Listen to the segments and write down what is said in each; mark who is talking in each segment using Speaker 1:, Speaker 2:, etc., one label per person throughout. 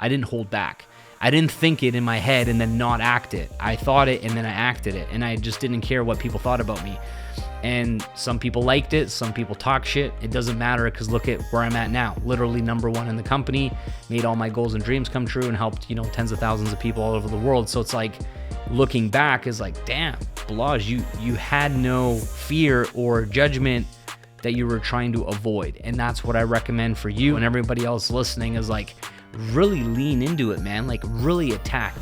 Speaker 1: I didn't hold back. I didn't think it in my head and then not act it. I thought it and then I acted it, and I just didn't care what people thought about me. And some people liked it, some people talk shit. It doesn't matter, because look at where I'm at now. Literally number one in the company, made all my goals and dreams come true, and helped, tens of thousands of people all over the world. So it's like, looking back is like, damn, Balazs, you had no fear or judgment that you were trying to avoid. And that's what I recommend for you and everybody else listening, is like, really lean into it, man. Like, really attack.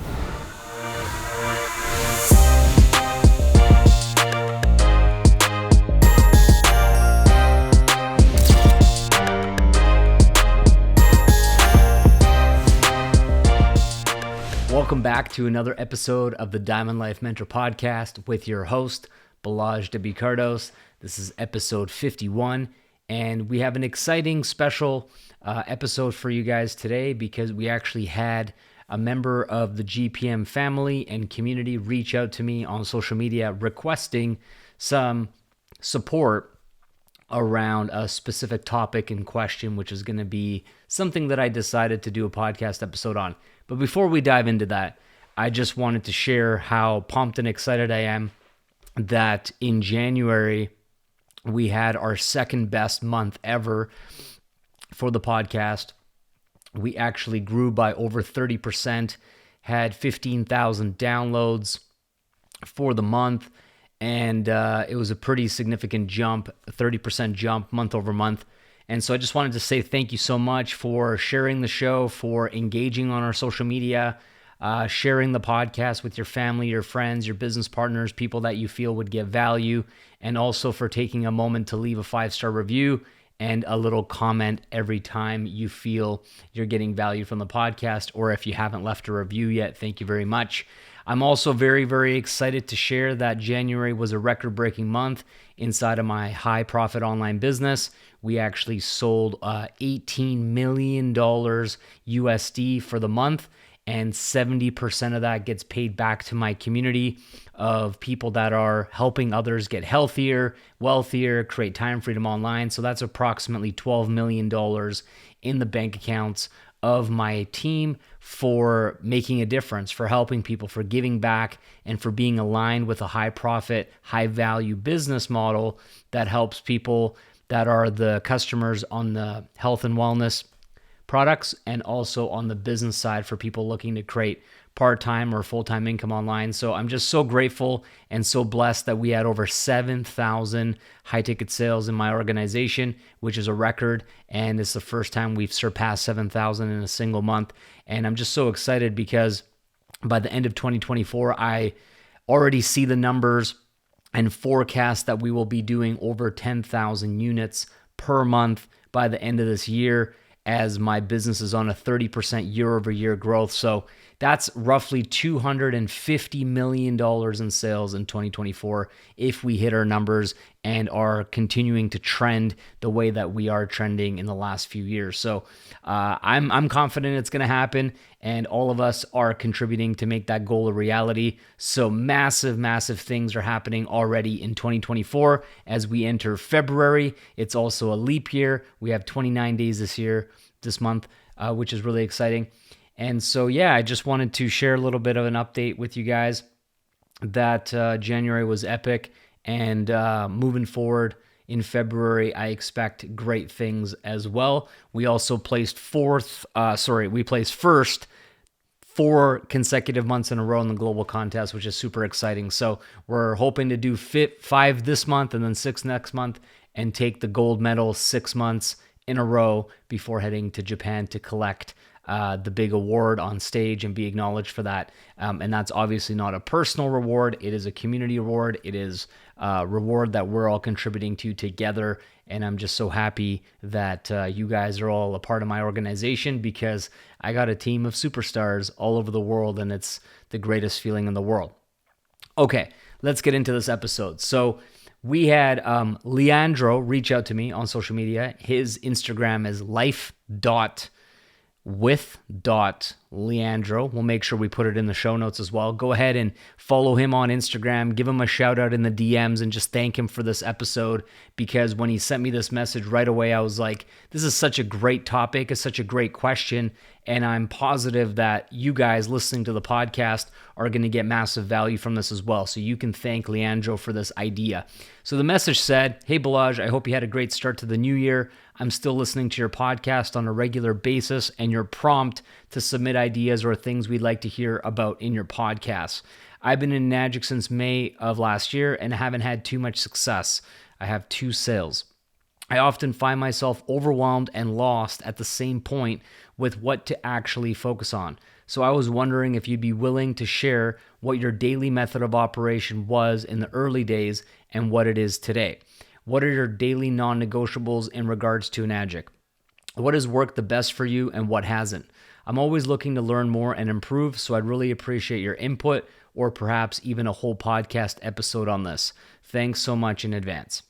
Speaker 1: Welcome back to another episode of the Diamond Life Mentor Podcast with your host, Balazs W Kardos. This is episode 51, and we have an exciting special episode for you guys today, because we actually had a member of the GPM family and community reach out to me on social media requesting some support around a specific topic in question, which is going to be something that I decided to do a podcast episode on. But before we dive into that, I just wanted to share how pumped and excited I am that in January, we had our second best month ever for the podcast. We actually grew by over 30%, had 15,000 downloads for the month, and it was a pretty significant jump, a 30% jump month over month. And so I just wanted to say thank you so much for sharing the show, for engaging on our social media, sharing the podcast with your family, your friends, your business partners, people that you feel would get value, and also for taking a moment to leave a 5-star review and a little comment every time you feel you're getting value from the podcast. Or if you haven't left a review yet, thank you very much. I'm also very, very excited to share that January was a record-breaking month inside of my high-profit online business. We actually sold $18 million USD for the month, and 70% of that gets paid back to my community of people that are helping others get healthier, wealthier, create time freedom online. So that's approximately $12 million in the bank accounts of my team for making a difference, for helping people, for giving back, and for being aligned with a high profit, high value business model that helps people that are the customers on the health and wellness products, and also on the business side for people looking to create part-time or full-time income online. So I'm just so grateful and so blessed that we had over 7,000 high-ticket sales in my organization, which is a record, and it's the first time we've surpassed 7,000 in a single month. And I'm just so excited because by the end of 2024, I already see the numbers and forecast that we will be doing over 10,000 units per month by the end of this year, as my business is on a 30% year-over-year growth. So that's roughly $250 million in sales in 2024 if we hit our numbers and are continuing to trend the way that we are trending in the last few years. So I'm confident it's going to happen, and all of us are contributing to make that goal a reality. So massive, massive things are happening already in 2024 as we enter February. It's also a leap year. We have 29 days this month, which is really exciting. And so, yeah, I just wanted to share a little bit of an update with you guys that January was epic, and moving forward in February, I expect great things as well. We also placed first 4 consecutive months in a row in the global contest, which is super exciting. So we're hoping to do 5 this month and then 6 next month, and take the gold medal 6 months in a row before heading to Japan to collect the big award on stage and be acknowledged for that. And that's obviously not a personal reward. It is a community award. It is a reward that we're all contributing to together. And I'm just so happy that you guys are all a part of my organization, because I got a team of superstars all over the world, and it's the greatest feeling in the world. Okay, let's get into this episode. So we had Leandro reach out to me on social media. His Instagram is life.with.life. Leandro. We'll make sure we put it in the show notes as well. Go ahead and follow him on Instagram, give him a shout out in the DMs, and just thank him for this episode, because when he sent me this message right away, I was like, this is such a great topic, it's such a great question, and I'm positive that you guys listening to the podcast are going to get massive value from this as well. So you can thank Leandro for this idea. So the message said, "Hey Balazs, I hope you had a great start to the new year. I'm still listening to your podcast on a regular basis and your prompt to submit ideas or things we'd like to hear about in your podcast. I've been in Magic since May of last year and haven't had too much success. I have 2 sales. I often find myself overwhelmed and lost at the same point with what to actually focus on. So I was wondering if you'd be willing to share what your daily method of operation was in the early days and what it is today. What are your daily non-negotiables in regards to Magic? What has worked the best for you and what hasn't? I'm always looking to learn more and improve, so I'd really appreciate your input or perhaps even a whole podcast episode on this. Thanks so much in advance."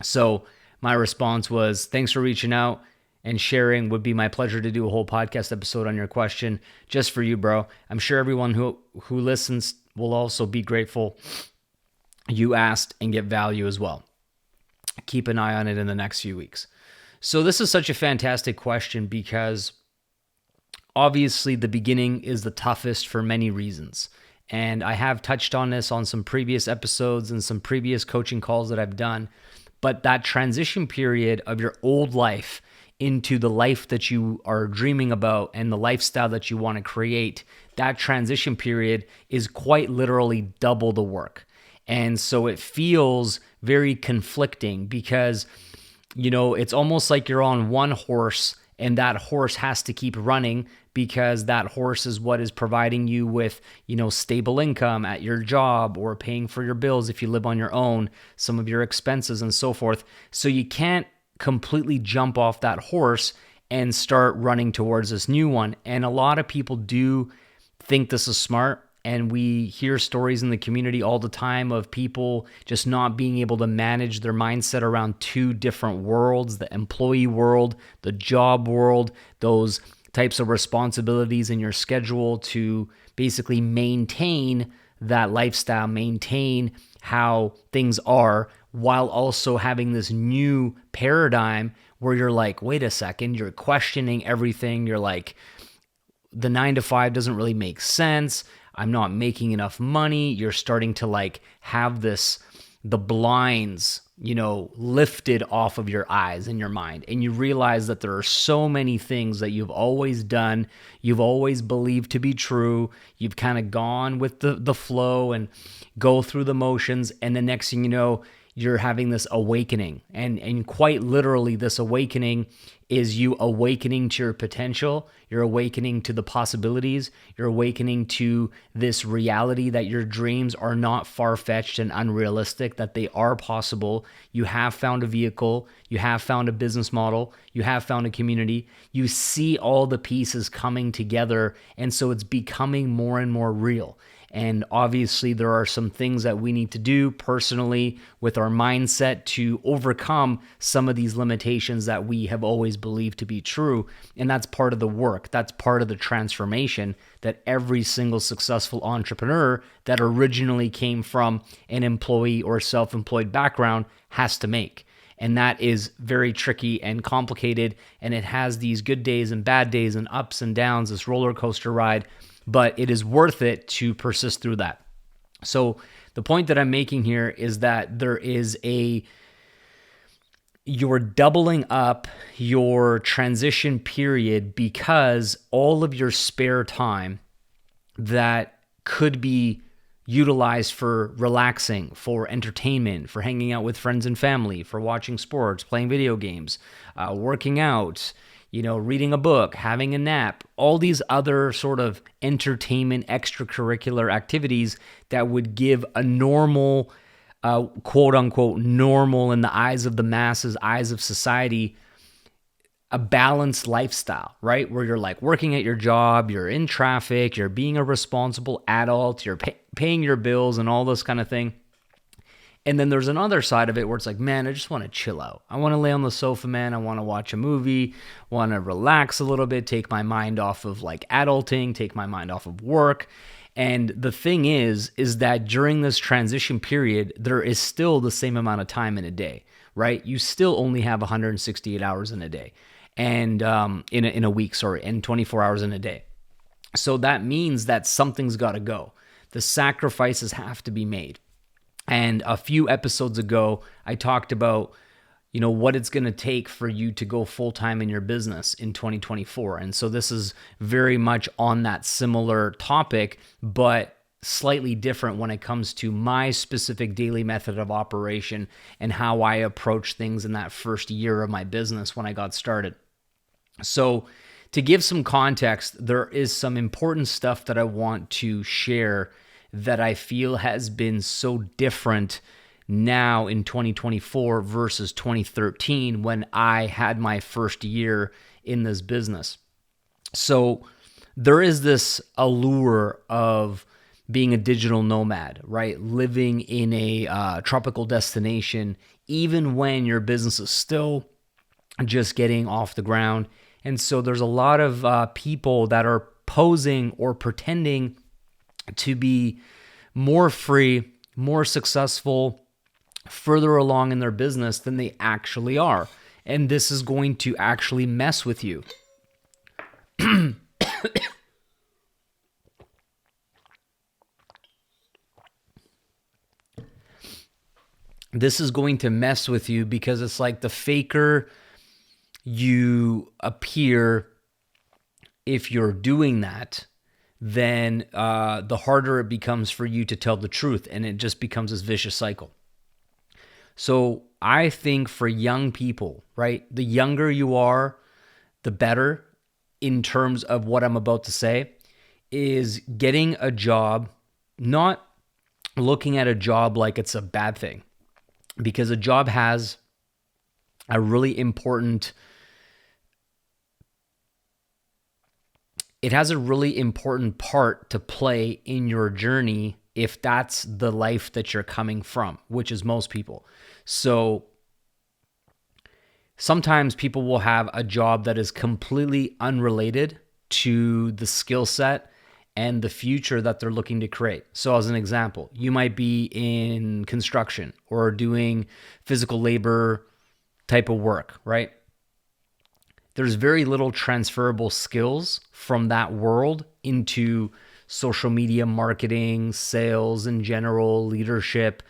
Speaker 1: So my response was, thanks for reaching out and sharing. Would be my pleasure to do a whole podcast episode on your question just for you, bro. I'm sure everyone who listens will also be grateful you asked and get value as well. Keep an eye on it in the next few weeks. So this is such a fantastic question because obviously the beginning is the toughest for many reasons. And I have touched on this on some previous episodes and some previous coaching calls that I've done. But that transition period of your old life into the life that you are dreaming about and the lifestyle that you want to create, that transition period is quite literally double the work. And so it feels very conflicting because, it's almost like you're on one horse and that horse has to keep running because that horse is what is providing you with, stable income at your job or paying for your bills if you live on your own, some of your expenses and so forth. So you can't completely jump off that horse and start running towards this new one. And a lot of people do think this is smart. And we hear stories in the community all the time of people just not being able to manage their mindset around 2 different worlds, the employee world, the job world, those types of responsibilities in your schedule to basically maintain that lifestyle, maintain how things are, while also having this new paradigm where you're like, wait a second, you're questioning everything. You're like, the 9 to 5 doesn't really make sense. I'm not making enough money. You're starting to have the blinds, lifted off of your eyes and your mind. And you realize that there are so many things that you've always done, you've always believed to be true. You've kind of gone with the flow and go through the motions. And the next thing you know, you're having this awakening. And quite literally, this awakening is you awakening to your potential. You're awakening to the possibilities. You're awakening to this reality that your dreams are not far-fetched and unrealistic, that they are possible. You have found a vehicle. You have found a business model. You have found a community. You see all the pieces coming together, and so it's becoming more and more real. And obviously, there are some things that we need to do personally with our mindset to overcome some of these limitations that we have always believed to be true. And that's part of the work. That's part of the transformation that every single successful entrepreneur that originally came from an employee or self-employed background has to make. And that is very tricky and complicated. And it has these good days and bad days and ups and downs, this roller coaster ride. But it is worth it to persist through that. So the point that I'm making here is that you're doubling up your transition period because all of your spare time that could be utilized for relaxing, for entertainment, for hanging out with friends and family, for watching sports, playing video games, working out, reading a book, having a nap, all these other sort of entertainment, extracurricular activities that would give a normal, quote unquote, normal in the eyes of the masses, eyes of society, a balanced lifestyle, right? Where you're working at your job, you're in traffic, you're being a responsible adult, you're paying your bills and all this kind of thing. And then there's another side of it where it's like, man, I just want to chill out. I want to lay on the sofa, man. I want to watch a movie, want to relax a little bit, take my mind off of like adulting, take my mind off of work. And the thing is that during this transition period, there is still the same amount of time in a day, right? You still only have 168 hours in a day and in a week, and 24 hours in a day. So that means that something's got to go. The sacrifices have to be made. And a few episodes ago, I talked about, what it's going to take for you to go full-time in your business in 2024. And so this is very much on that similar topic, but slightly different when it comes to my specific daily method of operation and how I approach things in that first year of my business when I got started. So to give some context, there is some important stuff that I want to share that I feel has been so different now in 2024 versus 2013 when I had my first year in this business. So there is this allure of being a digital nomad, right? Living in a tropical destination, even when your business is still just getting off the ground. And so there's a lot of people that are posing or pretending to be more free, more successful, further along in their business than they actually are. And this is going to actually mess with you. This is going to mess with you because it's like the faker you appear if you're doing that, then the harder it becomes for you to tell the truth, and it just becomes this vicious cycle. So I think for young people, right, the younger you are, the better in terms of what I'm about to say, is getting a job, not looking at a job like it's a bad thing, because a job has a really important part to play in your journey if that's the life that you're coming from, which is most people. So sometimes people will have a job that is completely unrelated to the skill set and the future that they're looking to create. So as an example, you might be in construction or doing physical labor type of work, right? There's very little transferable skills from that world into social media marketing, sales in general, leadership,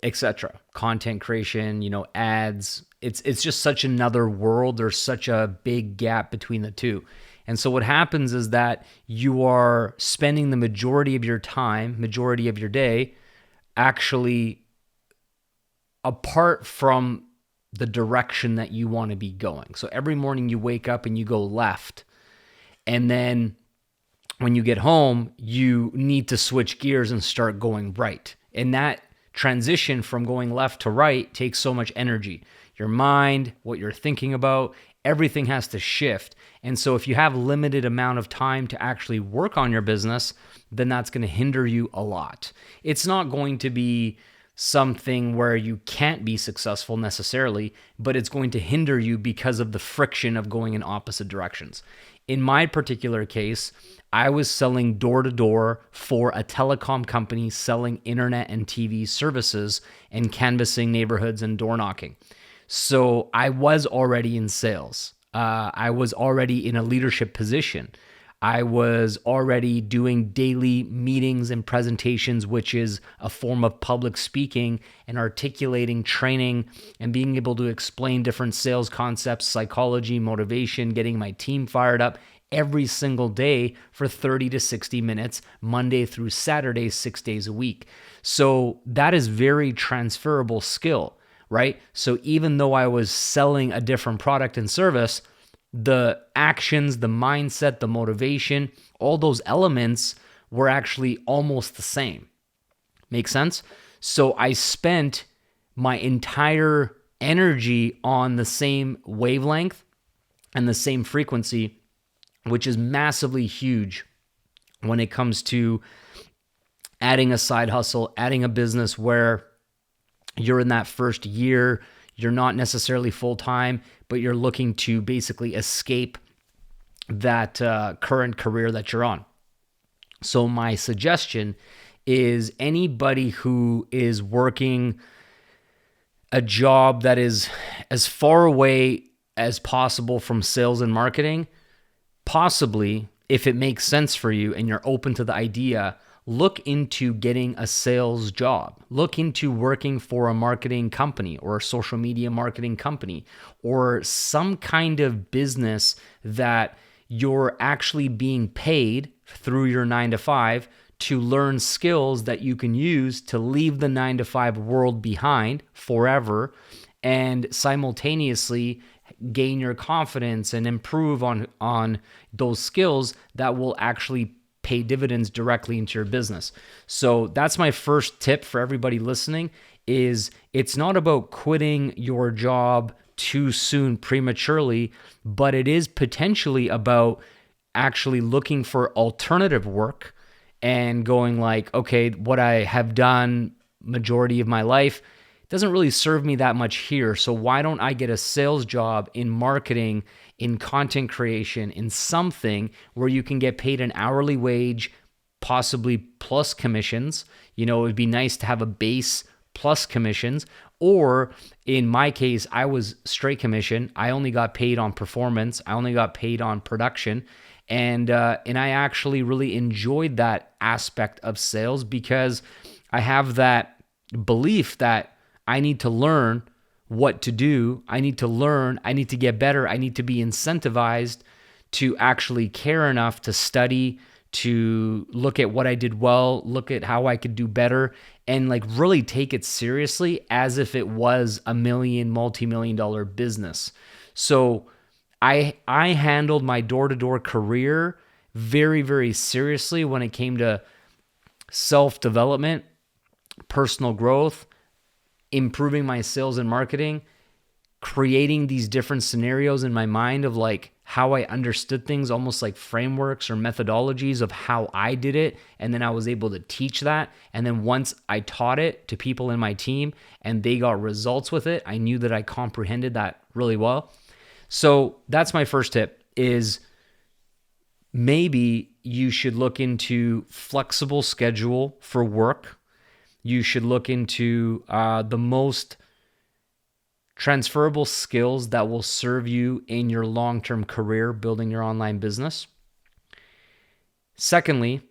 Speaker 1: etc. Content creation, ads. It's just such another world. There's such a big gap between the two. And so what happens is that you are spending the majority of your time, majority of your day, actually apart from the direction that you want to be going. So every morning you wake up and you go left. And then when you get home, you need to switch gears and start going right. And that transition from going left to right takes so much energy. Your mind, what you're thinking about, everything has to shift. And so if you have limited amount of time to actually work on your business, then that's going to hinder you a lot. It's not going to be something where you can't be successful necessarily, but it's going to hinder you because of the friction of going in opposite directions. In my particular case, I was selling door to door for a telecom company selling internet and TV services and canvassing neighborhoods and door knocking. So I was already in sales. I was already in a leadership position. I was already doing daily meetings and presentations, which is a form of public speaking and articulating training and being able to explain different sales concepts, psychology, motivation, getting my team fired up every single day for 30 to 60 minutes, Monday through Saturday, 6 days a week. So that is very transferable skill, right? So even though I was selling a different product and service, the actions, the mindset, the motivation, all those elements were actually almost the same. Make sense? So I spent my entire energy on the same wavelength and the same frequency, which is massively huge when it comes to adding a side hustle, adding a business where you're in that first year, you're not necessarily full-time, but you're looking to basically escape that current career that you're on. So my suggestion is anybody who is working a job that is as far away as possible from sales and marketing, possibly, if it makes sense for you and you're open to the idea, look into getting a sales job. Look into working for a marketing company or a social media marketing company or some kind of business that you're actually being paid through your 9 to 5 to learn skills that you can use to leave the 9 to 5 world behind forever and simultaneously gain your confidence and improve on those skills that will actually pay dividends directly into your business. So that's my first tip for everybody listening is it's not about quitting your job too soon prematurely, but it is potentially about actually looking for alternative work and going like, okay, what I have done majority of my life doesn't really serve me that much here. So why don't I get a sales job in marketing, in content creation, in something where you can get paid an hourly wage, possibly plus commissions. You know, it would be nice to have a base plus commissions. Or in my case, I was straight commission. I only got paid on performance. I only got paid on production. And I actually really enjoyed that aspect of sales because I have that belief that I need to learn what to do. I need to learn. I need to get better. I need to be incentivized to actually care enough to study, to look at what I did well, look at how I could do better, and like really take it seriously as if it was a multi-million-dollar business. So I handled my door-to-door career very, very seriously when it came to self-development, personal growth, improving my sales and marketing, creating these different scenarios in my mind of like how I understood things, almost like frameworks or methodologies of how I did it. And then I was able to teach that. And then once I taught it to people in my team and they got results with it, I knew that I comprehended that really well. So that's my first tip is maybe you should look into flexible schedule for work. You should look into the most transferable skills that will serve you in your long-term career building your online business. Secondly,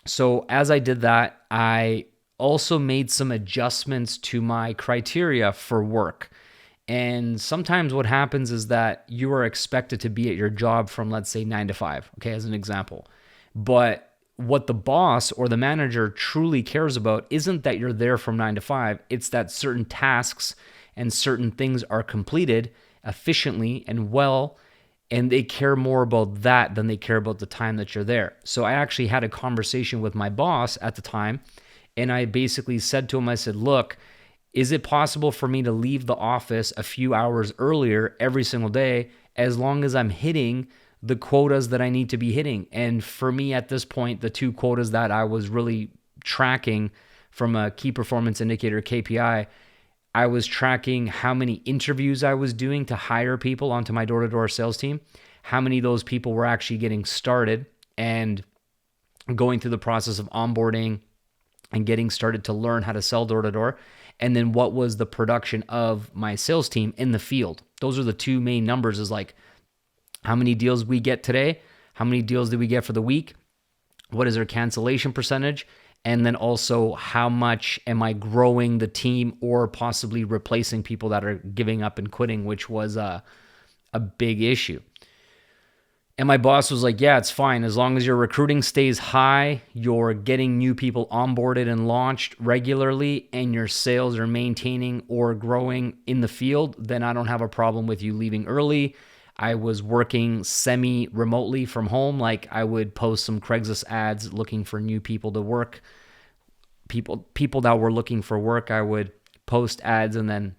Speaker 1: so as I did that, I also made some adjustments to my criteria for work. And sometimes what happens is that you are expected to be at your job from, let's say, 9 to 5, okay, as an example. But what the boss or the manager truly cares about isn't that you're there from 9 to 5. It's that certain tasks and certain things are completed efficiently and well, and they care more about that than they care about the time that you're there. So I actually had a conversation with my boss at the time, and I basically said to him, I said, look, is it possible for me to leave the office a few hours earlier every single day as long as I'm hitting the quotas that I need to be hitting? And for me at this point, the 2 quotas that I was really tracking from a key performance indicator KPI, I was tracking how many interviews I was doing to hire people onto my door-to-door sales team, how many of those people were actually getting started and going through the process of onboarding and getting started to learn how to sell door-to-door, and then what was the production of my sales team in the field. Those are the 2 main numbers, is like how many deals we get today, how many deals did we get for the week, what is our cancellation percentage, and then also how much am I growing the team or possibly replacing people that are giving up and quitting, which was a big issue. And my boss was like, yeah, it's fine. As long as your recruiting stays high, you're getting new people onboarded and launched regularly, and your sales are maintaining or growing in the field, then I don't have a problem with you leaving early. I was working semi-remotely from home. Like I would post some Craigslist ads looking for new people to work. People that were looking for work, I would post ads and then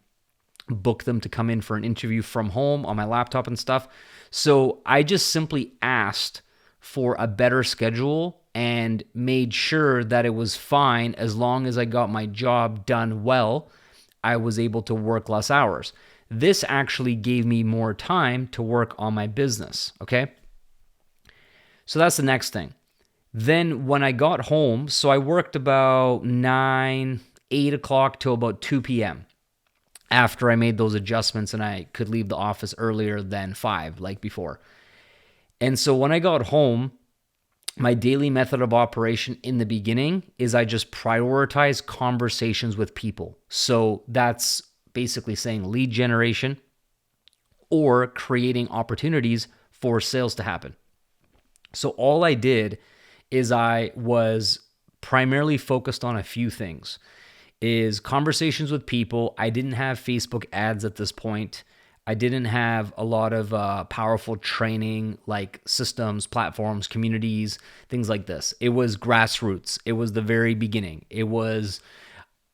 Speaker 1: book them to come in for an interview from home on my laptop and stuff. So I just simply asked for a better schedule and made sure that it was fine as long as I got my job done well. I was able to work less hours. This actually gave me more time to work on my business, okay? So that's the next thing. Then when I got home, so I worked about 8 o'clock till about 2 p.m. after I made those adjustments and I could leave the office earlier than 5 like before. And so when I got home, my daily method of operation in the beginning is I just prioritize conversations with people. So that's basically saying lead generation or creating opportunities for sales to happen. So all I did is I was primarily focused on a few things. Is conversations with people. I didn't have Facebook ads at this point. I didn't have a lot of powerful training like systems, platforms, communities, things like this. It was grassroots. It was the very beginning.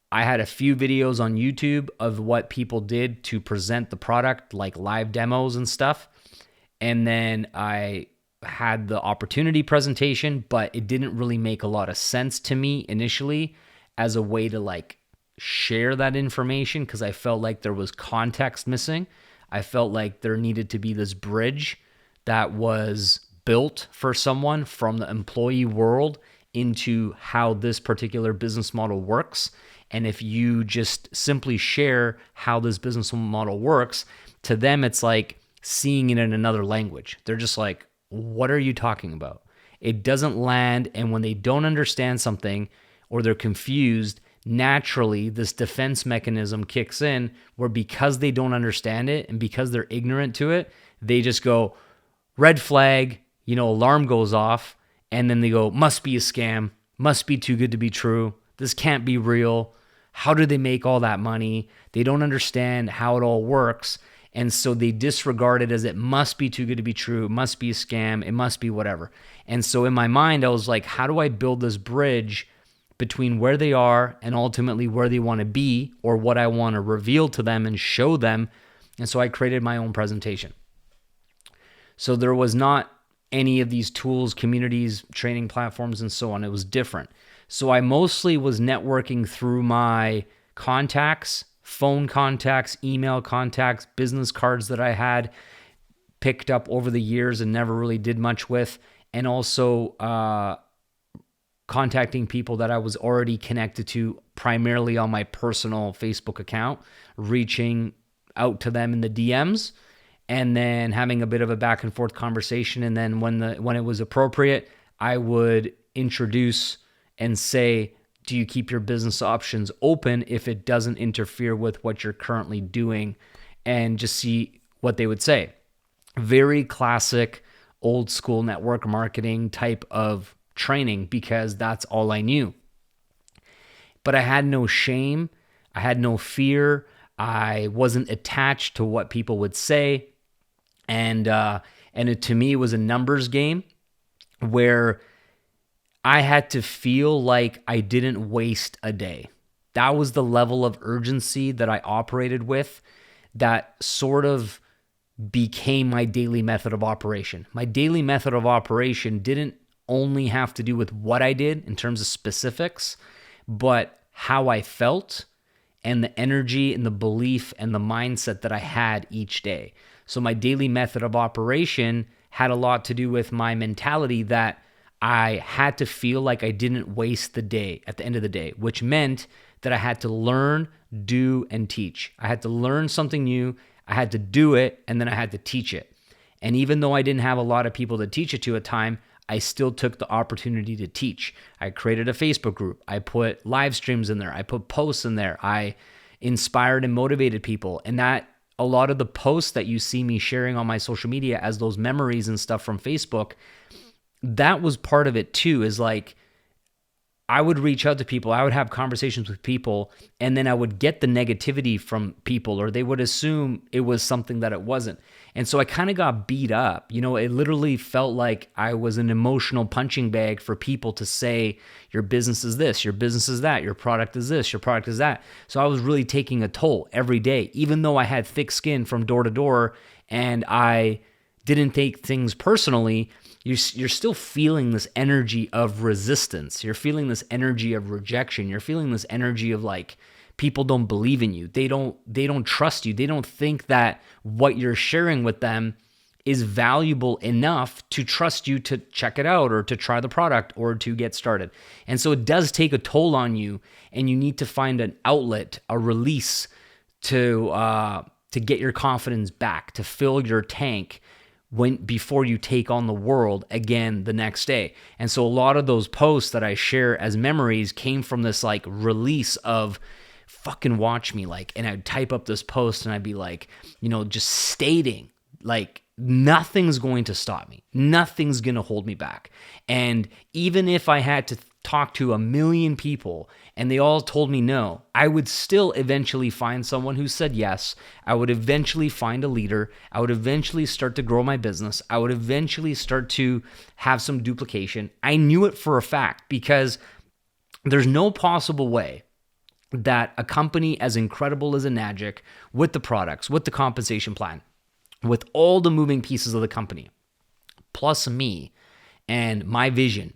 Speaker 1: I had a few videos on YouTube of what people did to present the product, like live demos and stuff. And then I had the opportunity presentation, but it didn't really make a lot of sense to me initially as a way to like share that information because I felt like there was context missing. I felt like there needed to be this bridge that was built for someone from the employee world into how this particular business model works. And if you just simply share how this business model works, to them, it's like seeing it in another language. They're just like, what are you talking about? It doesn't land. And when they don't understand something or they're confused, naturally, this defense mechanism kicks in where because they don't understand it and because they're ignorant to it, they just go, red flag, alarm goes off, and then they go, must be a scam, must be too good to be true, this can't be real, how do they make all that money? They don't understand how it all works, and so they disregard it as it must be too good to be true, it must be a scam, it must be whatever. And so in my mind, I was like, how do I build this bridge between where they are and ultimately where they want to be or what I want to reveal to them and show them? And so I created my own presentation. So there was not any of these tools, communities, training platforms, and so on. It was different. So I mostly was networking through my contacts, phone contacts, email contacts, business cards that I had picked up over the years and never really did much with, and also contacting people that I was already connected to primarily on my personal Facebook account, reaching out to them in the DMs, and then having a bit of a back and forth conversation. And then when it was appropriate, I would introduce and say, do you keep your business options open if it doesn't interfere with what you're currently doing? And just see what they would say. Very classic, old school network marketing type of training because that's all I knew. But I had no shame. I had no fear. I wasn't attached to what people would say. And it, to me, was a numbers game where I had to feel like I didn't waste a day. That was the level of urgency that I operated with that sort of became my daily method of operation. My daily method of operation didn't only have to do with what I did in terms of specifics, but how I felt and the energy and the belief and the mindset that I had each day. So my daily method of operation had a lot to do with my mentality that I had to feel like I didn't waste the day at the end of the day, which meant that I had to learn, do, and teach. I had to learn something new, I had to do it, and then I had to teach it. And even though I didn't have a lot of people to teach it to at the time, I still took the opportunity to teach. I created a Facebook group. I put live streams in there. I put posts in there. I inspired and motivated people. And that a lot of the posts that you see me sharing on my social media as those memories and stuff from Facebook, that was part of it too, is like I would reach out to people, I would have conversations with people, and then I would get the negativity from people, or they would assume it was something that it wasn't. And so I kind of got beat up. It literally felt like I was an emotional punching bag for people to say, your business is this, your business is that, your product is this, your product is that. So I was really taking a toll every day, even though I had thick skin from door to door and I didn't take things personally. you're still feeling this energy of resistance. You're feeling this energy of rejection. You're feeling this energy of like, people don't believe in you. They don't trust you. They don't think that what you're sharing with them is valuable enough to trust you to check it out or to try the product or to get started. And so it does take a toll on you, and you need to find an outlet, a release to get your confidence back, to fill your tank before you take on the world again the next day. And so a lot of those posts that I share as memories came from this like release of fucking watch me, like, and I'd type up this post and I'd be like, just stating like, nothing's going to stop me. Nothing's going to hold me back. And even if I had to talk to 1 million people and they all told me no, I would still eventually find someone who said yes. I would eventually find a leader. I would eventually start to grow my business. I would eventually start to have some duplication. I knew it for a fact, because there's no possible way that a company as incredible as Enagic, with the products, with the compensation plan, with all the moving pieces of the company, plus me and my vision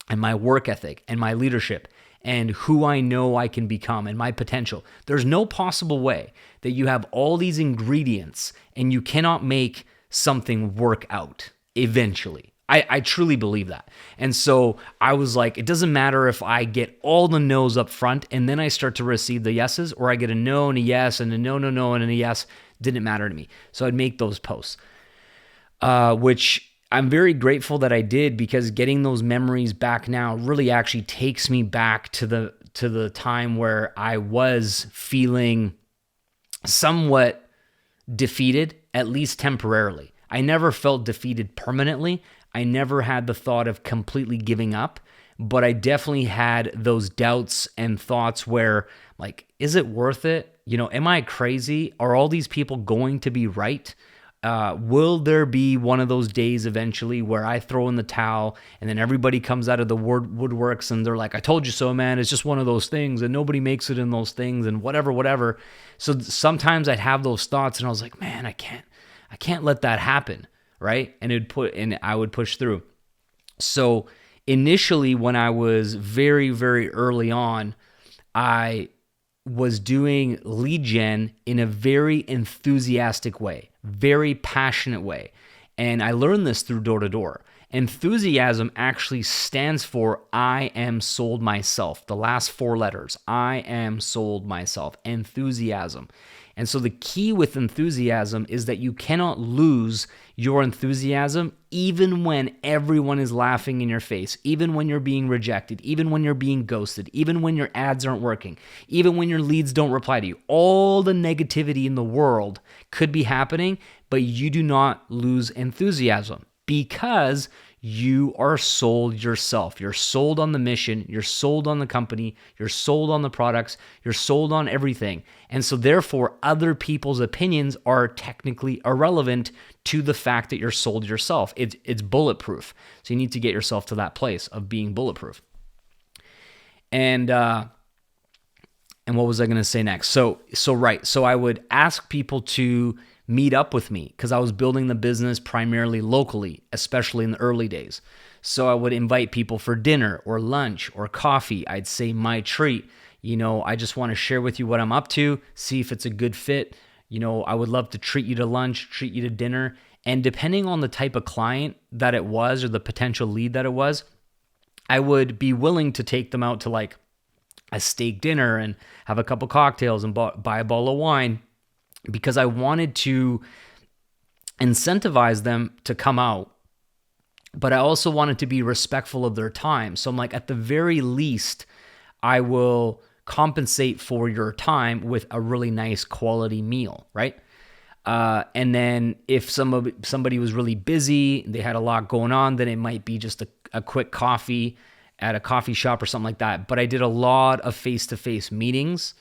Speaker 1: and my work ethic and my leadership and who I know I can become and my potential, there's no possible way that you have all these ingredients and you cannot make something work out eventually. I truly believe that. And so I was like, it doesn't matter if I get all the no's up front and then I start to receive the yeses, or I get a no and a yes and a no, and a yes. Didn't matter to me. So I'd make those posts, which I'm very grateful that I did, because getting those memories back now really actually takes me back to the time where I was feeling somewhat defeated, at least temporarily. I never felt defeated permanently. I never had the thought of completely giving up, but I definitely had those doubts and thoughts where, like, is it worth it? Am I crazy? Are all these people going to be right? Will there be one of those days eventually where I throw in the towel and then everybody comes out of the woodworks and they're like, I told you so, man. It's just one of those things and nobody makes it in those things and whatever. So sometimes I'd have those thoughts and I was like, man, I can't let that happen. Right? And I would push through. So initially, when I was very, very early on, I was doing lead gen in a very enthusiastic way, very passionate way. And I learned this through door to door. Enthusiasm actually stands for I am sold myself. The last 4 letters, I am sold myself, enthusiasm. And so the key with enthusiasm is that you cannot lose your enthusiasm even when everyone is laughing in your face, even when you're being rejected, even when you're being ghosted, even when your ads aren't working, even when your leads don't reply to you. All the negativity in the world could be happening, but you do not lose enthusiasm, because you are sold yourself. You're sold on the mission. You're sold on the company. You're sold on the products. You're sold on everything. And so therefore, other people's opinions are technically irrelevant to the fact that you're sold yourself. It's bulletproof. So you need to get yourself to that place of being bulletproof. And what was I going to say next? So I would ask people to meet up with me, because I was building the business primarily locally, especially in the early days. So I would invite people for dinner or lunch or coffee. I'd say my treat, I just want to share with you what I'm up to, see if it's a good fit. I would love to treat you to lunch, treat you to dinner. And depending on the type of client that it was or the potential lead that it was, I would be willing to take them out to like a steak dinner and have a couple cocktails and buy a bottle of wine, because I wanted to incentivize them to come out, but I also wanted to be respectful of their time. So I'm like, at the very least, I will compensate for your time with a really nice quality meal, right? And then if somebody was really busy, they had a lot going on, then it might be just a quick coffee at a coffee shop or something like that. But I did a lot of face-to-face meetings.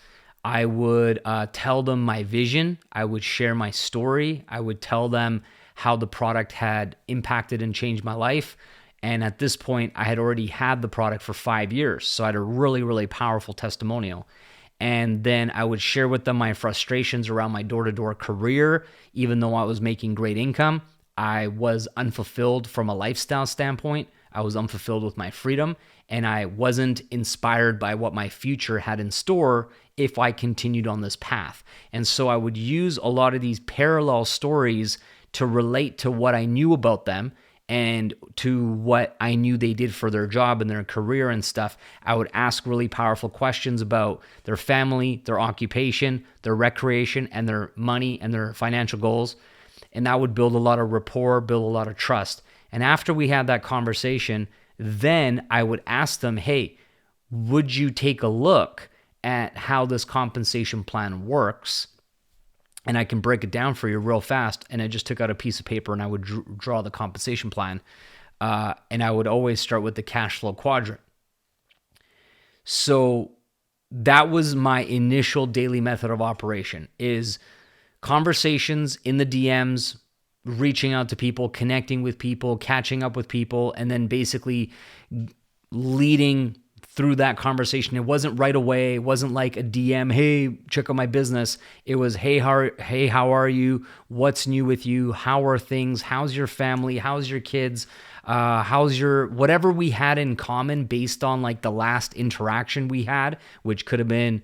Speaker 1: I would tell them my vision. I would share my story. I would tell them how the product had impacted and changed my life. And at this point, I had already had the product for 5 years. So I had a really, really powerful testimonial. And then I would share with them my frustrations around my door-to-door career. Even though I was making great income, I was unfulfilled from a lifestyle standpoint. I was unfulfilled with my freedom, and I wasn't inspired by what my future had in store if I continued on this path. And so I would use a lot of these parallel stories to relate to what I knew about them and to what I knew they did for their job and their career and stuff. I would ask really powerful questions about their family, their occupation, their recreation, and their money and their financial goals. And that would build a lot of rapport, build a lot of trust. And after we had that conversation, then I would ask them, hey, would you take a look at how this compensation plan works? And I can break it down for you real fast. And I just took out a piece of paper and I would draw the compensation plan. And I would always start with the cash flow quadrant. So that was my initial daily method of operation, is conversations in the DMs, reaching out to people, connecting with people, catching up with people, and then basically leading through that conversation. It wasn't right away. It wasn't like a DM, hey, check out my business. It was, hey, how are you? What's new with you? How are things? How's your family? How's your kids? How's your, whatever we had in common based on like the last interaction we had, which could have been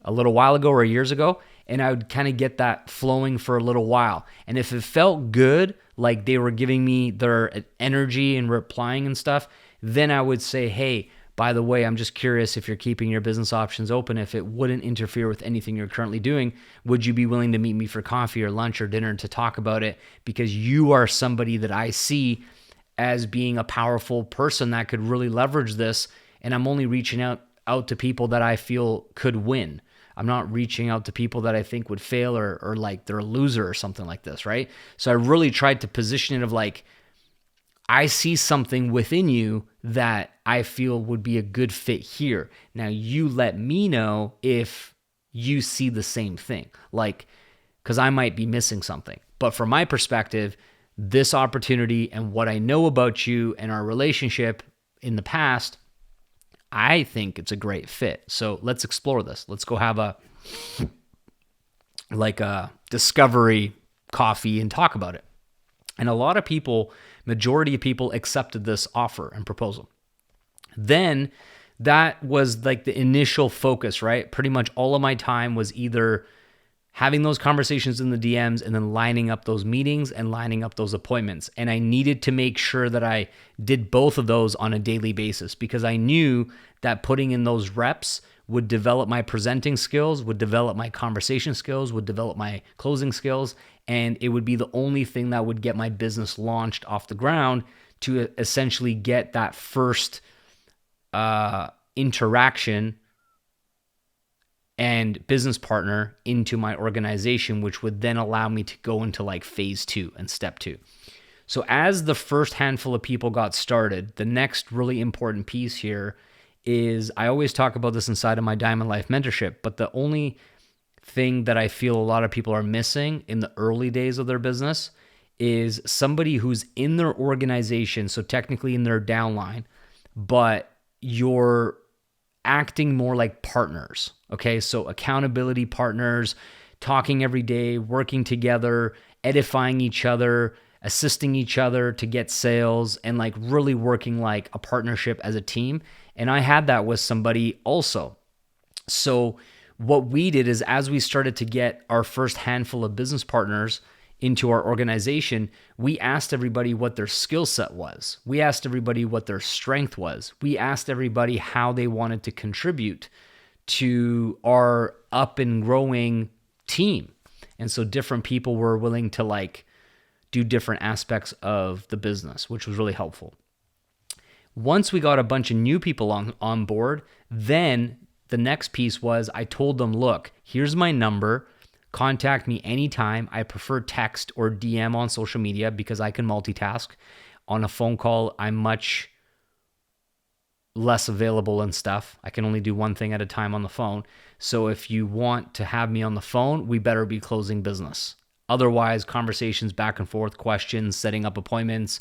Speaker 1: a little while ago or years ago. And I would kind of get that flowing for a little while. And if it felt good, like they were giving me their energy and replying and stuff, then I would say, hey, by the way, I'm just curious if you're keeping your business options open, if it wouldn't interfere with anything you're currently doing, would you be willing to meet me for coffee or lunch or dinner to talk about it? Because you are somebody that I see as being a powerful person that could really leverage this. And I'm only reaching out to people that I feel could win. I'm not reaching out to people that I think would fail or like they're a loser or something like this, right? So I really tried to position it of like, I see something within you that I feel would be a good fit here. Now you let me know if you see the same thing, like, because I might be missing something. But from my perspective, this opportunity and what I know about you and our relationship in the past, I think it's a great fit. So let's explore this. Let's go have a discovery coffee and talk about it. And a lot of people, majority of people accepted this offer and proposal. Then that was like the initial focus, right? Pretty much all of my time was either having those conversations in the DMs and then lining up those meetings and lining up those appointments. And I needed to make sure that I did both of those on a daily basis because I knew that putting in those reps would develop my presenting skills, would develop my conversation skills, would develop my closing skills, and it would be the only thing that would get my business launched off the ground to essentially get that first interaction and business partner into my organization, which would then allow me to go into like phase 2 and step 2. So as the first handful of people got started, the next really important piece here is, I always talk about this inside of my Diamond Life Mentorship, but the only thing that I feel a lot of people are missing in the early days of their business is somebody who's in their organization, so technically in their downline, but you're acting more like partners, okay? So accountability partners, talking every day, working together, edifying each other, assisting each other to get sales, and like really working like a partnership as a team. And I had that with somebody also. So what we did is, as we started to get our first handful of business partners into our organization, we asked everybody what their skill set was. We asked everybody what their strength was. We asked everybody how they wanted to contribute to our up and growing team. And so different people were willing to like do different aspects of the business, which was really helpful. Once we got a bunch of new people on board, then the next piece was, I told them, look, here's my number. Contact me anytime. I prefer text or DM on social media because I can multitask. On a phone call, I'm much less available and stuff. I can only do one thing at a time on the phone. So if you want to have me on the phone, we better be closing business. Otherwise, conversations back and forth, questions, setting up appointments,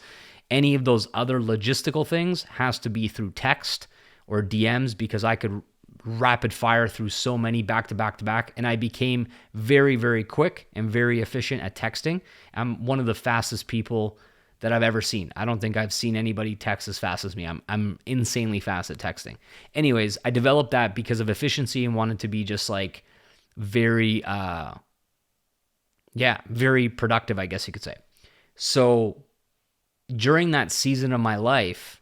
Speaker 1: any of those other logistical things has to be through text or DMs, because I could rapid fire through so many back to back to back. And I became very, very quick and very efficient at texting. I'm one of the fastest people that I've ever seen. I don't think I've seen anybody text as fast as me. I'm insanely fast at texting. Anyways, I developed that because of efficiency and wanted to be just like very, very productive, I guess you could say. So during that season of my life,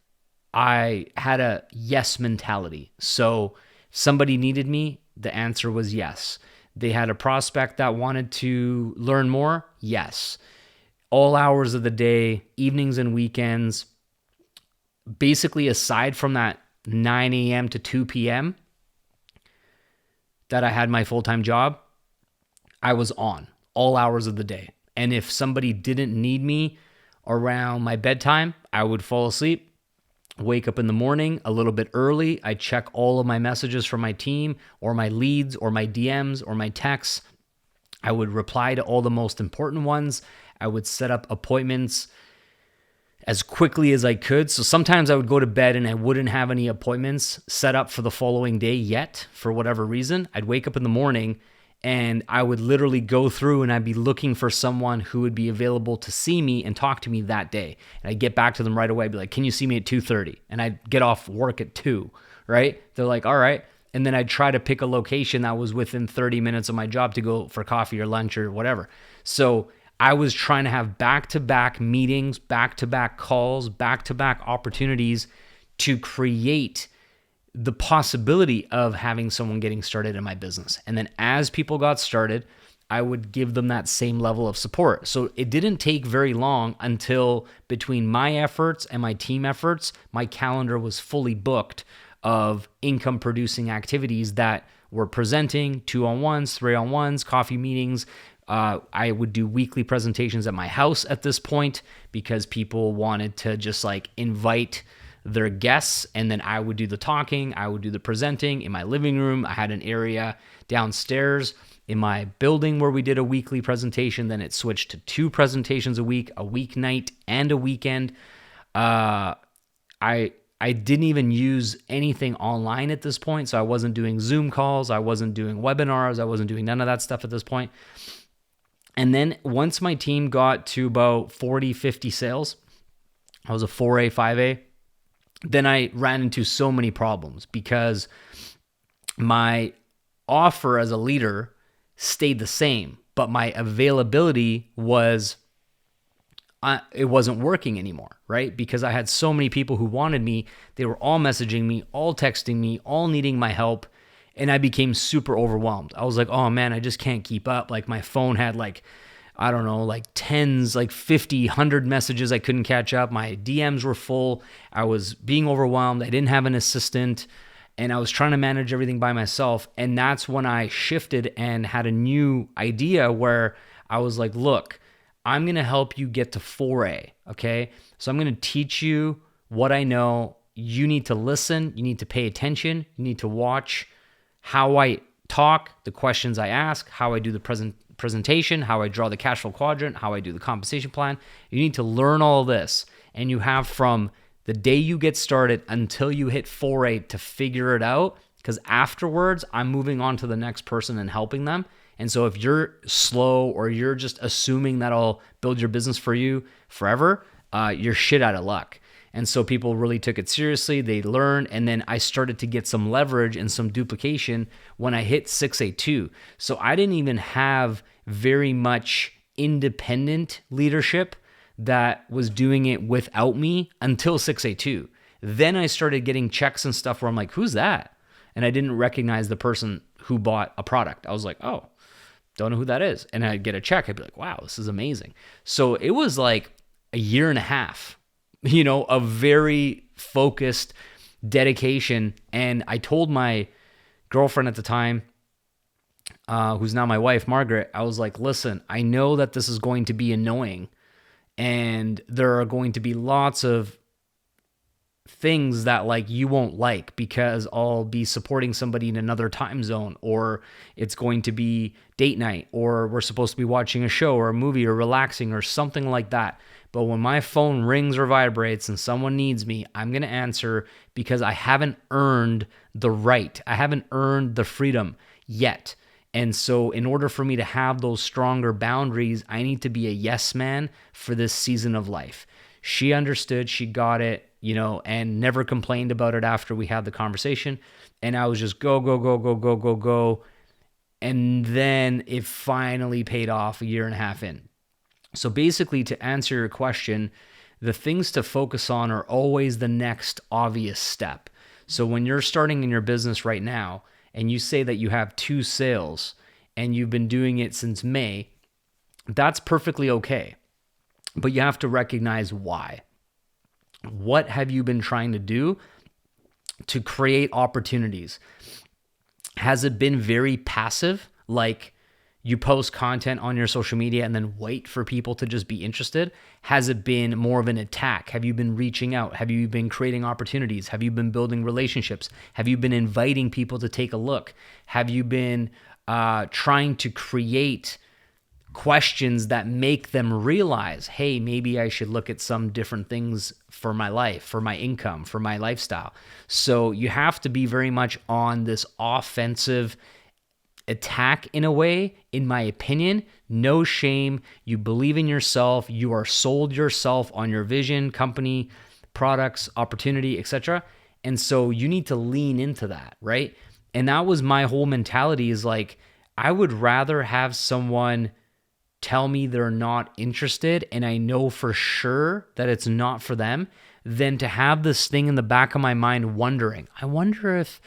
Speaker 1: I had a yes mentality. So if somebody needed me, the answer was yes. They had a prospect that wanted to learn more, yes. All hours of the day, evenings and weekends, basically aside from that 9 a.m. to 2 p.m. that I had my full-time job, I was on all hours of the day. And if somebody didn't need me around my bedtime, I would fall asleep, wake up in the morning a little bit early. I check all of my messages from my team or my leads or my DMs or my texts. I would reply to all the most important ones. I would set up appointments as quickly as I could. So sometimes I would go to bed and I wouldn't have any appointments set up for the following day yet, for whatever reason. I'd wake up in the morning and I would literally go through and I'd be looking for someone who would be available to see me and talk to me that day. And I'd get back to them right away. I'd be like, can you see me at 2:30? And I'd get off work at 2, right? They're like, all right. And then I'd try to pick a location that was within 30 minutes of my job to go for coffee or lunch or whatever. So I was trying to have back-to-back meetings, back-to-back calls, back-to-back opportunities to create the possibility of having someone getting started in my business. And then as people got started, I would give them that same level of support. So it didn't take very long until between my efforts and my team efforts, my calendar was fully booked of income producing activities that were presenting 2-on-1s, 3-on-1s, coffee meetings. I would do weekly presentations at my house at this point because people wanted to just like invite their guests, and then I would do the talking, I would do the presenting in my living room. I had an area downstairs in my building where we did a weekly presentation. Then it switched to 2 presentations a week, a weeknight and a weekend. I didn't even use anything online at this point, so I wasn't doing Zoom calls, I wasn't doing webinars, I wasn't doing none of that stuff at this point. And then once my team got to about 40, 50 sales, I was a 4A, 5A, then I ran into so many problems because my offer as a leader stayed the same, but my availability was, it wasn't working anymore, right? Because I had so many people who wanted me. They were all messaging me, all texting me, all needing my help. And I became super overwhelmed. I was like, oh man, I just can't keep up. Like my phone had like, I don't know, like tens, like 50, 100 messages I couldn't catch up. My DMs were full. I was being overwhelmed. I didn't have an assistant and I was trying to manage everything by myself. And that's when I shifted and had a new idea where I was like, look, I'm going to help you get to 4A, okay? So I'm going to teach you what I know. You need to listen. You need to pay attention. You need to watch how I talk, the questions I ask, how I do the presentation, how I draw the cash flow quadrant, how I do the compensation plan. You need to learn all this. And you have from the day you get started until you hit 4A to figure it out, because afterwards, I'm moving on to the next person and helping them. And so if you're slow or you're just assuming that I'll build your business for you forever, you're shit out of luck. And so people really took it seriously. They learned. And then I started to get some leverage and some duplication when I hit 6A2. So I didn't even have very much independent leadership that was doing it without me until 6A2. Then I started getting checks and stuff where I'm like, who's that? And I didn't recognize the person who bought a product. I was like, oh, don't know who that is. And I'd get a check. I'd be like, wow, this is amazing. So it was like a year and a half, a very focused dedication. And I told my girlfriend at the time, who's now my wife, Margaret, I was like, listen, I know that this is going to be annoying and there are going to be lots of things that like you won't like because I'll be supporting somebody in another time zone, or it's going to be date night, or we're supposed to be watching a show or a movie or relaxing or something like that. But when my phone rings or vibrates and someone needs me, I'm going to answer because I haven't earned the right. I haven't earned the freedom yet. And so in order for me to have those stronger boundaries, I need to be a yes man for this season of life. She understood, she got it, and never complained about it after we had the conversation. And I was just go, go, go, go, go, go, go. And then it finally paid off a year and a half in. So basically, to answer your question, the things to focus on are always the next obvious step. So when you're starting in your business right now and you say that you have 2 sales and you've been doing it since May, that's perfectly okay. But you have to recognize why. What have you been trying to do to create opportunities? Has it been very passive, like you post content on your social media and then wait for people to just be interested? Has it been more of an attack? Have you been reaching out? Have you been creating opportunities? Have you been building relationships? Have you been inviting people to take a look? Have you been trying to create questions that make them realize, hey, maybe I should look at some different things for my life, for my income, for my lifestyle? So you have to be very much on this offensive attack in a way, in my opinion. No shame. You believe in yourself. You are sold yourself on your vision, company, products, opportunity, etc. And so you need to lean into that, right? And that was my whole mentality, is like, I would rather have someone tell me they're not interested and I know for sure that it's not for them, than to have this thing in the back of my mind wondering, I wonder if,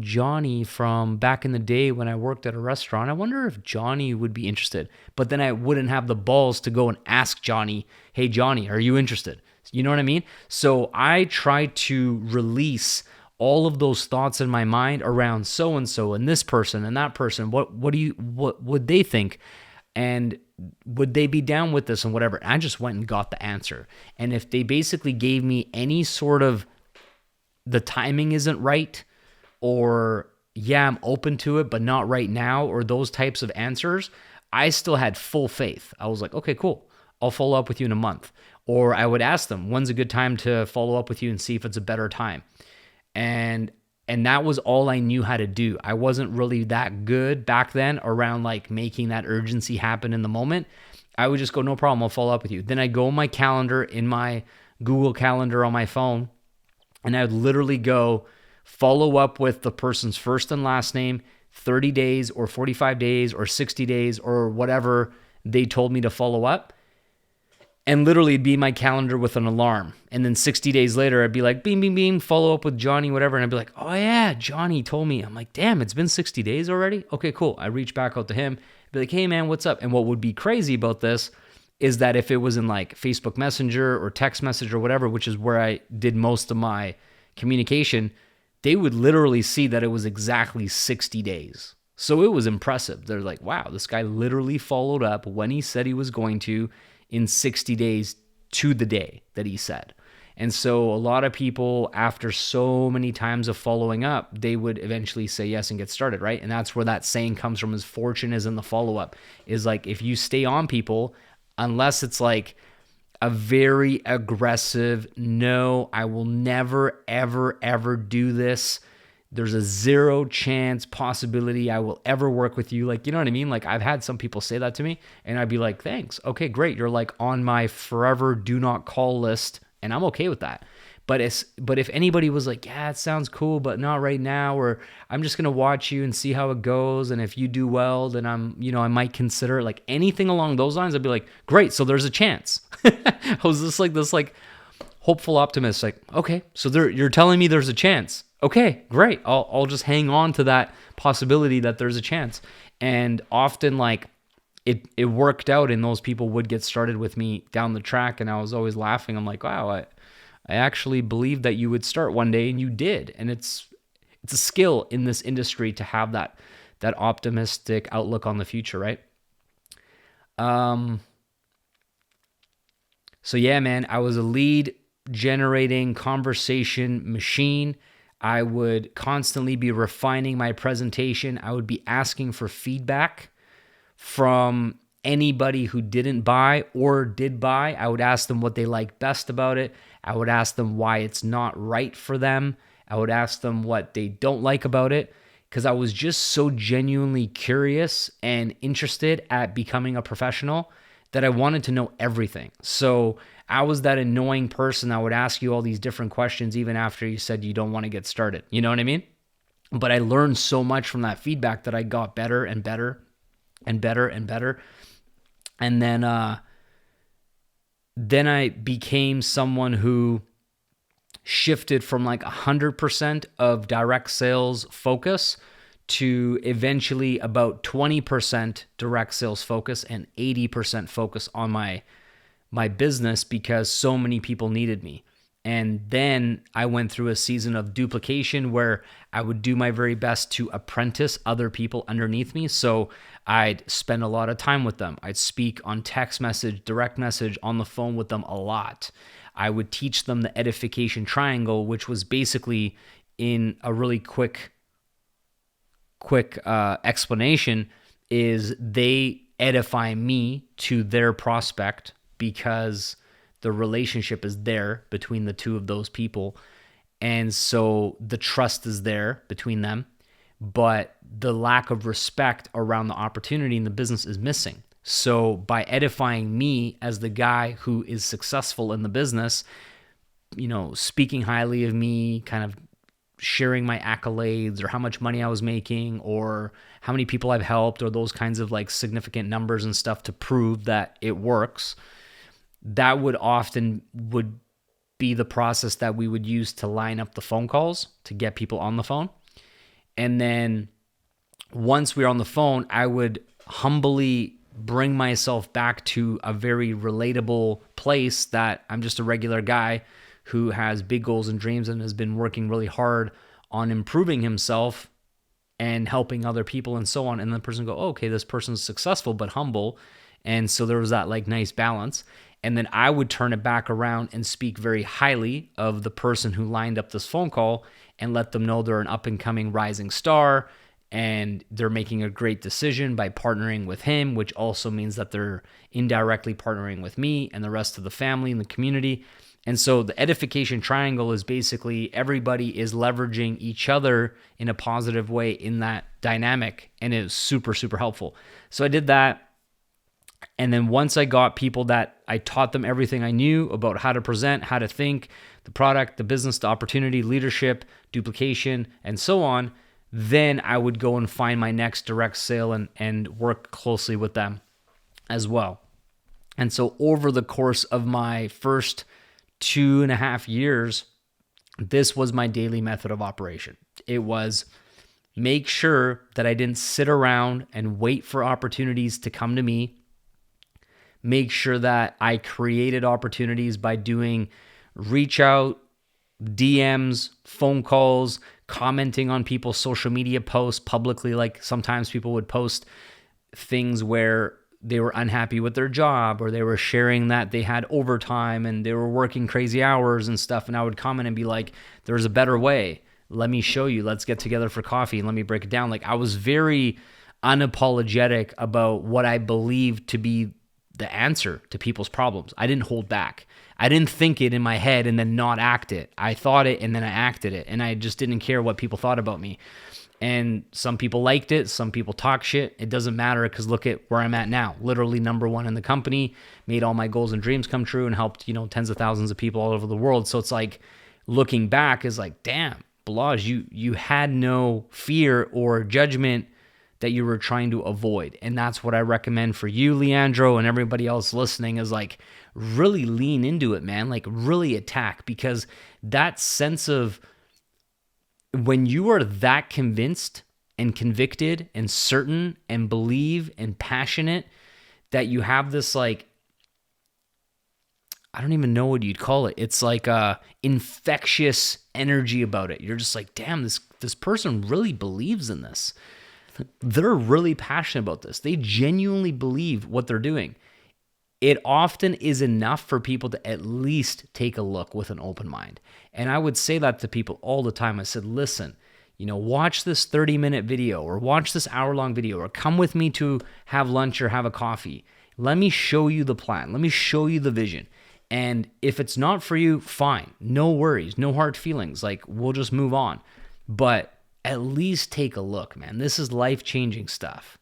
Speaker 1: Johnny from back in the day when I worked at a restaurant, I wonder if Johnny would be interested. But then I wouldn't have the balls to go and ask Johnny, hey, Johnny, are you interested? You know what I mean? So I try to release all of those thoughts in my mind around so-and-so and this person and that person. What would they think? And would they be down with this and whatever? And I just went and got the answer. And if they basically gave me any sort of, the timing isn't right, or yeah, I'm open to it, but not right now, or those types of answers, I still had full faith. I was like, okay, cool. I'll follow up with you in a month. Or I would ask them, when's a good time to follow up with you, and see if it's a better time. And that was all I knew how to do. I wasn't really that good back then around like making that urgency happen in the moment. I would just go, no problem, I'll follow up with you. Then I'd go on my calendar, in my Google Calendar on my phone, and I would literally go follow up with the person's first and last name, 30 days or 45 days or 60 days or whatever they told me to follow up. And literally it'd be my calendar with an alarm. And then 60 days later, I'd be like, beam, beam, beam, follow up with Johnny, whatever. And I'd be like, oh yeah, Johnny told me. I'm like, damn, it's been 60 days already? Okay, cool. I reach back out to him, be like, hey man, what's up? And what would be crazy about this is that if it was in like Facebook Messenger or text message or whatever, which is where I did most of my communication, they would literally see that it was exactly 60 days. So it was impressive. They're like, wow, this guy literally followed up when he said he was going to, in 60 days to the day that he said. And so a lot of people, after so many times of following up, they would eventually say yes and get started, right? And that's where that saying comes from, is fortune is in the follow-up. Is like, if you stay on people, unless it's like a very aggressive, no, I will never, ever, ever do this, there's a 0 chance possibility I will ever work with you. Like, you know what I mean? Like, I've had some people say that to me, and I'd be like, thanks. Okay, great. You're like on my forever do not call list, and I'm okay with that. But if anybody was like, yeah, it sounds cool, but not right now, or I'm just going to watch you and see how it goes, and if you do well, then I might consider it, like anything along those lines, I'd be like, great. So there's a chance. I was just like this, like hopeful optimist, like, okay, so you're telling me there's a chance. Okay, great. I'll just hang on to that possibility that there's a chance. And often, like, it worked out, and those people would get started with me down the track, and I was always laughing. I'm like, wow, I actually believed that you would start one day, and you did. And it's a skill in this industry to have that optimistic outlook on the future, right? So yeah, man, I was a lead generating conversation machine. I would constantly be refining my presentation. I would be asking for feedback from anybody who didn't buy or did buy. I would ask them what they like best about it. I would ask them why it's not right for them. I would ask them what they don't like about it, because I was just so genuinely curious and interested at becoming a professional that I wanted to know everything. So I was that annoying person that would ask you all these different questions even after you said you don't want to get started. You know what I mean? But I learned so much from that feedback that I got better and better and better and better. And then I became someone who shifted from like 100% of direct sales focus to eventually about 20% direct sales focus and 80% focus on my business, because so many people needed me. And then I went through a season of duplication where I would do my very best to apprentice other people underneath me. So I'd spend a lot of time with them. I'd speak on text message, direct message, on the phone with them a lot. I would teach them the edification triangle, which was basically, in a really quick explanation, is they edify me to their prospect because the relationship is there between the two of those people. And so the trust is there between them, but the lack of respect around the opportunity in the business is missing. So by edifying me as the guy who is successful in the business, speaking highly of me, kind of sharing my accolades or how much money I was making or how many people I've helped or those kinds of like significant numbers and stuff to prove that it works, that would be the process that we would use to line up the phone calls to get people on the phone. And then once we were on the phone, I would humbly bring myself back to a very relatable place that I'm just a regular guy who has big goals and dreams and has been working really hard on improving himself and helping other people and so on. And the person go, oh, okay, this person's successful but humble. And so there was that like nice balance. And then I would turn it back around and speak very highly of the person who lined up this phone call and let them know they're an up and coming rising star and they're making a great decision by partnering with him, which also means that they're indirectly partnering with me and the rest of the family and the community. And so the edification triangle is basically everybody is leveraging each other in a positive way in that dynamic, and it was super, super helpful. So I did that. And then once I got people that I taught them everything I knew about how to present, how to think, the product, the business, the opportunity, leadership, duplication, and so on, then I would go and find my next direct sale and work closely with them as well. And so over the course of my first 2.5 years, this was my daily method of operation. It was make sure that I didn't sit around and wait for opportunities to come to me. Make sure that I created opportunities by doing reach out, DMs, phone calls, commenting on people's social media posts publicly. Like sometimes people would post things where they were unhappy with their job or they were sharing that they had overtime and they were working crazy hours and stuff. And I would comment and be like, there's a better way. Let me show you. Let's get together for coffee and let me break it down. Like I was very unapologetic about what I believed to be the answer to people's problems. I didn't hold back. I didn't think it in my head and then not act it. I thought it and then I acted it. And I just didn't care what people thought about me. And some people liked it. Some people talk shit. It doesn't matter because look at where I'm at now. Literally number one in the company, made all my goals and dreams come true and helped, tens of thousands of people all over the world. So it's like looking back is like, damn, Balazs, you had no fear or judgment that you were trying to avoid. And that's what I recommend for you, Leandro, and everybody else listening is like really lean into it, man. Like really attack, because that sense of when you are that convinced and convicted and certain and believe and passionate that you have this like, I don't even know what you'd call it. It's like a infectious energy about it. You're just like, damn, this person really believes in this. They're really passionate about this. They genuinely believe what they're doing. It often is enough for people to at least take a look with an open mind. And I would say that to people all the time. I said, listen, watch this 30-minute video or watch this hour-long video or come with me to have lunch or have a coffee. Let me show you the plan. Let me show you the vision. And if it's not for you, fine. No worries. No hard feelings. Like we'll just move on. But at least take a look, man. This is life-changing stuff.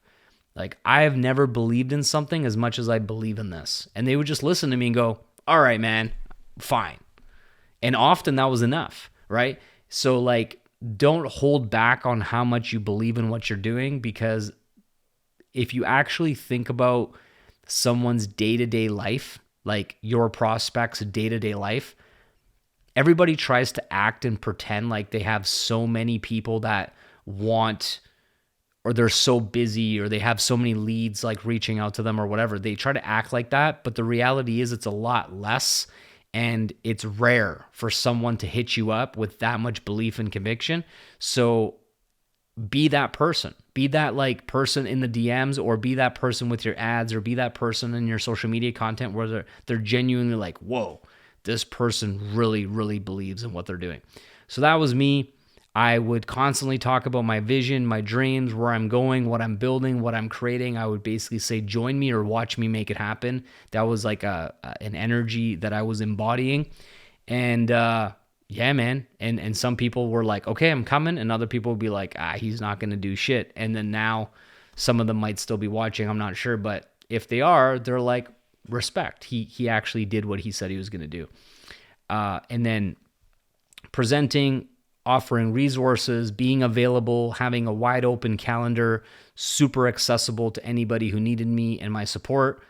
Speaker 1: Like I have never believed in something as much as I believe in this. And they would just listen to me and go, all right, man, fine. And often that was enough, right? So like, don't hold back on how much you believe in what you're doing, because if you actually think about someone's day-to-day life, like your prospects' day-to-day life, everybody tries to act and pretend like they have so many people that want, or they're so busy, or they have so many leads like reaching out to them or whatever. They try to act like that, but the reality is it's a lot less, and it's rare for someone to hit you up with that much belief and conviction. So be that person. Be that like person in the DMs, or be that person with your ads, or be that person in your social media content where they're genuinely like, whoa, this person really, really believes in what they're doing. So that was me. I would constantly talk about my vision, my dreams, where I'm going, what I'm building, what I'm creating. I would basically say, join me or watch me make it happen. That was like an energy that I was embodying. And yeah, man. And some people were like, okay, I'm coming. And other people would be like, he's not going to do shit. And then now some of them might still be watching. I'm not sure. But if they are, they're like, respect. He actually did what he said he was going to do. And then presenting, offering resources, being available, having a wide open calendar, super accessible to anybody who needed me and my support,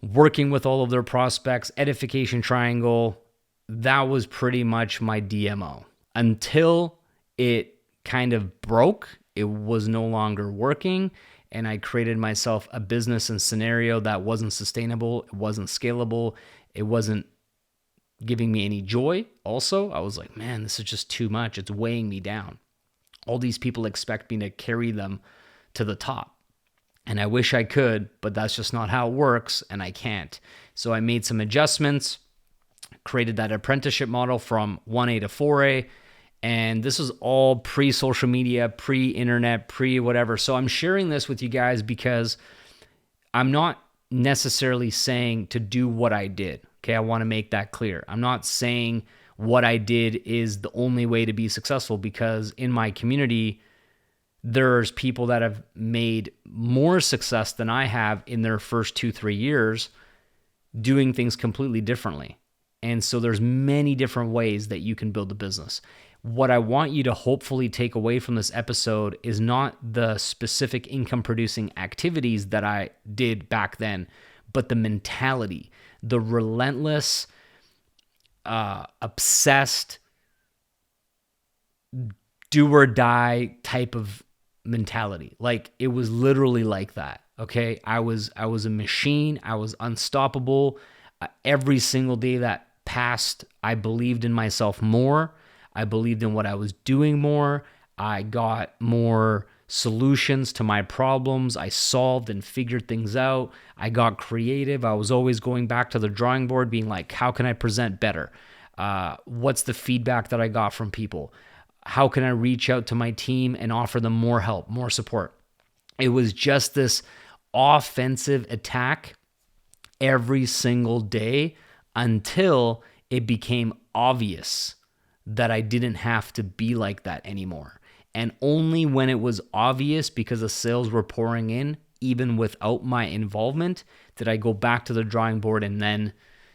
Speaker 1: working with all of their prospects, Edification Triangle. That was pretty much my DMO until it kind of broke. It was no longer working, and I created myself a business and scenario that wasn't sustainable. It wasn't scalable. It wasn't giving me any joy. Also, I was like, man, this is just too much. It's weighing me down. All these people expect me to carry them to the top. And I wish I could, but that's just not how it works, and I can't. So I made some adjustments, created that apprenticeship model from 1A to 4A. And this is all pre-social media, pre-internet, pre-whatever. So I'm sharing this with you guys because I'm not necessarily saying to do what I did. Okay, I want to make that clear. I'm not saying what I did is the only way to be successful, because in my community, there's people that have made more success than I have in their first 2-3 years doing things completely differently. And so there's many different ways that you can build a business. What I want you to hopefully take away from this episode is not the specific income producing activities that I did back then, but the mentality, the relentless, obsessed, do or die type of mentality. Like, it was literally like that. Okay. I was a machine. I was unstoppable. Every single day that passed, I believed in myself more. I believed in what I was doing more. I got more solutions to my problems. I solved and figured things out. I got creative. I was always going back to the drawing board, being like, how can I present better? What's the feedback that I got from people? How can I reach out to my team and offer them more help, more support? It was just this offensive attack every single day until it became obvious that I didn't have to be like that anymore. And only when it was obvious, because the sales were pouring in, even without my involvement, did I go back to the drawing board and then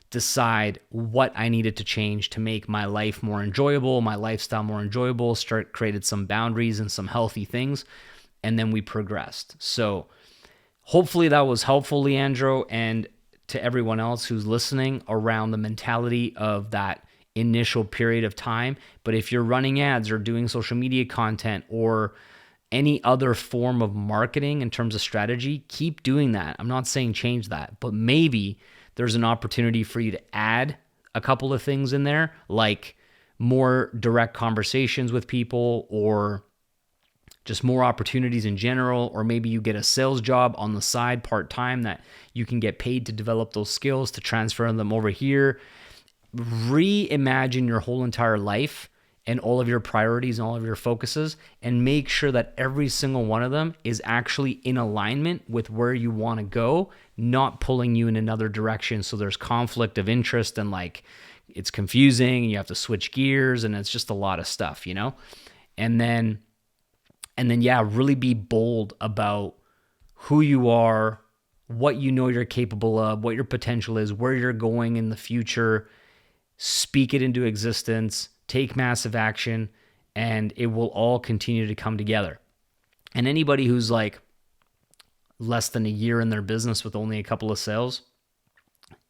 Speaker 1: decide what I needed to change to make my life more enjoyable, my lifestyle more enjoyable, created some boundaries and some healthy things, and then we progressed. So hopefully that was helpful, Leandro, and to everyone else who's listening, around the mentality of that initial period of time. But if you're running ads or doing social media content or any other form of marketing in terms of strategy, keep doing that. I'm not saying change that, but maybe there's an opportunity for you to add a couple of things in there, like more direct conversations with people, or just more opportunities in general, or maybe you get a sales job on the side part-time that you can get paid to develop those skills to transfer them over here. Reimagine your whole entire life and all of your priorities and all of your focuses, and make sure that every single one of them is actually in alignment with where you want to go, not pulling you in another direction. So there's conflict of interest and like it's confusing, you have to switch gears, and it's just a lot of stuff, you know? And then yeah, really be bold about who you are, what you know you're capable of, what your potential is, where you're going in the future. Speak it into existence, take massive action, and it will all continue to come together. And anybody who's like less than a year in their business with only a couple of sales,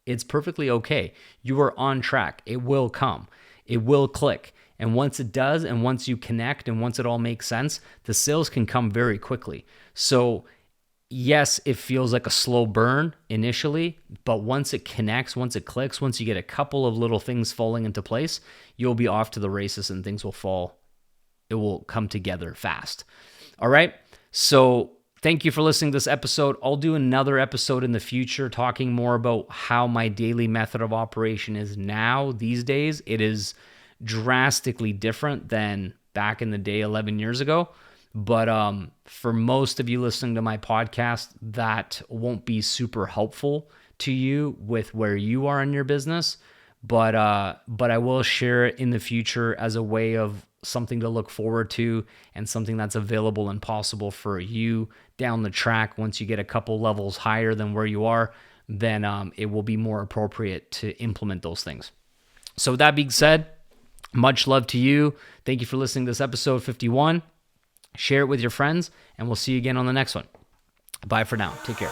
Speaker 1: it's perfectly okay. You are on track. It will come. It will click. And once it does, and once you connect, and once it all makes sense, the sales can come very quickly. So yes, it feels like a slow burn initially, but once it connects, once it clicks, once you get a couple of little things falling into place, you'll be off to the races and things will fall. It will come together fast. All right. So thank you for listening to this episode. I'll do another episode in the future talking more about how my daily method of operation is now these days. It is drastically different than back in the day 11 years ago. But for most of you listening to my podcast, that won't be super helpful to you with where you are in your business. But I will share it in the future as a way of something to look forward to and something that's available and possible for you down the track. Once you get a couple levels higher than where you are, then it will be more appropriate to implement those things. So with that being said, much love to you. Thank you for listening to this episode 51. Share it with your friends, and we'll see you again on the next one. Bye for now. Take care.